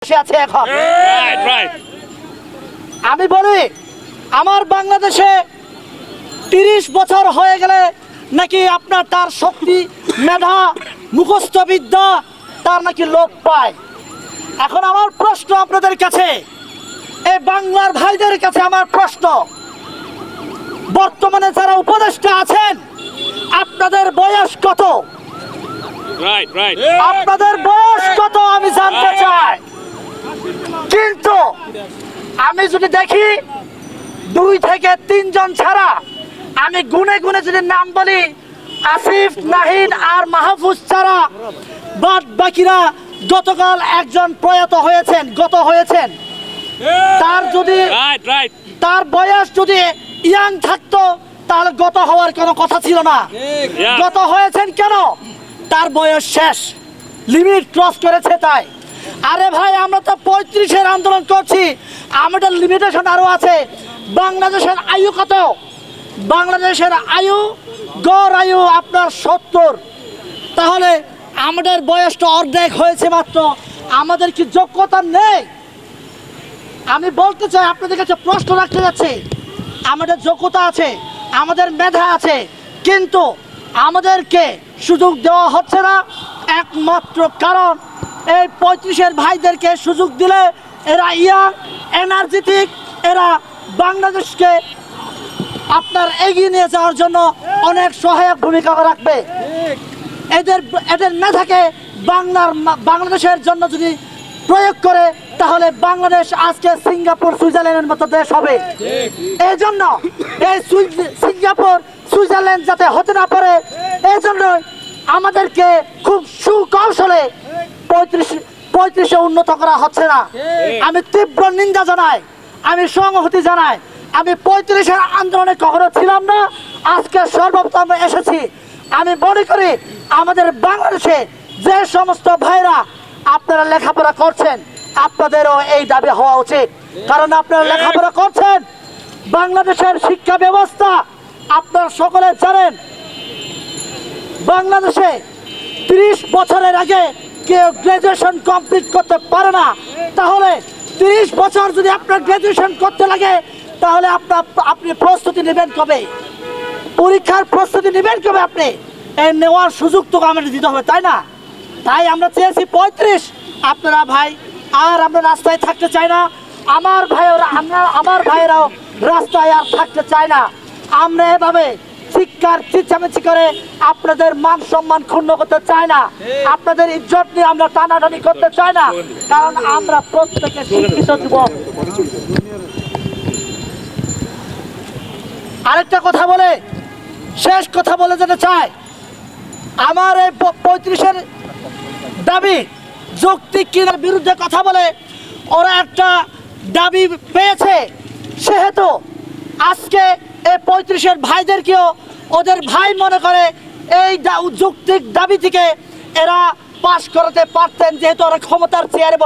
আছে এখন। আমি বলি আমার বাংলাদেশে ৩০ বছর হয়ে গেলে নাকি আপনার তার শক্তি মেধা মুখস্থ বিদ্যা তার নাকি লোপ পায়। এখন আমার প্রশ্ন আপনাদের কাছে, এই বাংলার ভাইদের কাছে আমার প্রশ্ন, বর্তমানে যারা উপদেষ্টা আছেন আপনাদের বয়স কত? আপনাদের বয়স কত আমি জানতে চাই। কিন্তু আমি যদি দেখি ২ থেকে ৩ জন ছাড়া, আমি গুনে গুনে যদি নাম বলি, আসিফ নাহিদ আর মাহফুজ ছাড়া বাদ বাকিরা গতকাল একজন প্রয়াত হয়েছেন, গত হয়েছেন। তার যদি তার বয়স যদি ইয়াং থাকতো তাহলে গত হওয়ার কোনো কথা ছিল না। গত হয়েছেন কেন? তার বয়স শেষ, লিমিট ক্রস করেছে তাই। আরে ভাই, আমরা তো ৩৫-এর আন্দোলন করছি, আমাদের লিমিটেশন আরো আছে। বাংলাদেশের আয়ু কত? বাংলাদেশের আয়ু, গড় আয়ু আপনার ৭০। তাহলে আমাদের বয়সটা অর্ধেক হয়েছে মাত্র, আমাদের কি যোগ্যতা নেই? আমি বলতে চাই, আপনাদের কাছে প্রশ্ন রাখতে যাচ্ছি, আমাদের যোগ্যতা আছে, আমাদের মেধা আছে, কিন্তু আমাদেরকে সুযোগ দেওয়া হচ্ছে না। একমাত্র কারণ এই ৩৫-এর ভাইদেরকে সুযোগ দিলে এরা ইয়াং, এনার্জেটিক, এরা বাংলাদেশকে আপনার এগিয়ে নিয়ে যাওয়ার জন্য অনেক সহায়ক ভূমিকা রাখবে। এদের মেধাকে বাংলাদেশের জন্য যদি প্রয়োগ করে তাহলে বাংলাদেশ আজকে সিঙ্গাপুর সুইজারল্যান্ডের মতো দেশ হবে। এই জন্য এই সিঙ্গাপুর সুইজারল্যান্ড যাতে হতে না পারে, এই জন্য আমাদেরকে খুব সুকৌশলে ৩৫-এ উন্নত করা হচ্ছে না। আমি তীব্র নিন্দা জানাই, আমি সংহতি জানাই। আমি ৩৫-এর আন্দোলনে কখনো ছিলাম না, আজকে সর্বপ্রথম এসেছি। আমি মনে করি আমাদের বাংলাদেশে যে সমস্ত ভাইরা আপনারা লেখাপড়া করছেন, আপনাদেরও এই দাবি হওয়া উচিত। কারণ আপনারা লেখাপড়া করছেন, বাংলাদেশের শিক্ষা ব্যবস্থা আপনারা সকলে জানেন। বাংলাদেশে ৩০ বছরের আগে কেউ গ্রাজুয়েশন কমপ্লিট করতে পারে না। তাহলে ৩০ বছর যদি আপনার গ্রাজুয়েশন করতে লাগে, তাহলে আপনি প্রস্তুতি নেবেন কবে? পরীক্ষার প্রস্তুতি নেবেন কবে? আপনি এই নেওয়ার সুযোগ তো আমাদের দিতে হবে, তাই না? তাই আমরা চেয়েছি ৩৫। আপনারা ভাই আর আমরা রাস্তায় থাকতে চাই না, আমার ভাইয়েরাও রাস্তায় আর থাকতে চায় না। আমরা এভাবে চিৎকার চিচামেচি করে আপনাদের মান সম্মান ক্ষুণ্ণ করতে চাই না, আপনাদের ইজ্জত নিয়ে আমরা টানাটানি করতে চাই না, কারণ আমরা প্রত্যেকে শিক্ষিত যুবক। আরেকটা কথা বলে, শেষ কথা বলে যেতে চাই, আমার এই ৩৫-এর দাবি যৌক্তিক কিনার বিরুদ্ধে কথা বলে ওরা একটা দাবি পেয়েছে, সেহেতু আজকে এই ৩৫-এর ভাইদেরকেও ওদের ভাই মনে করে এই যৌক্তিক দাবি থেকে এরা পাশ করাতে পারতেন, যেহেতু ওরা ক্ষমতার চেয়ারে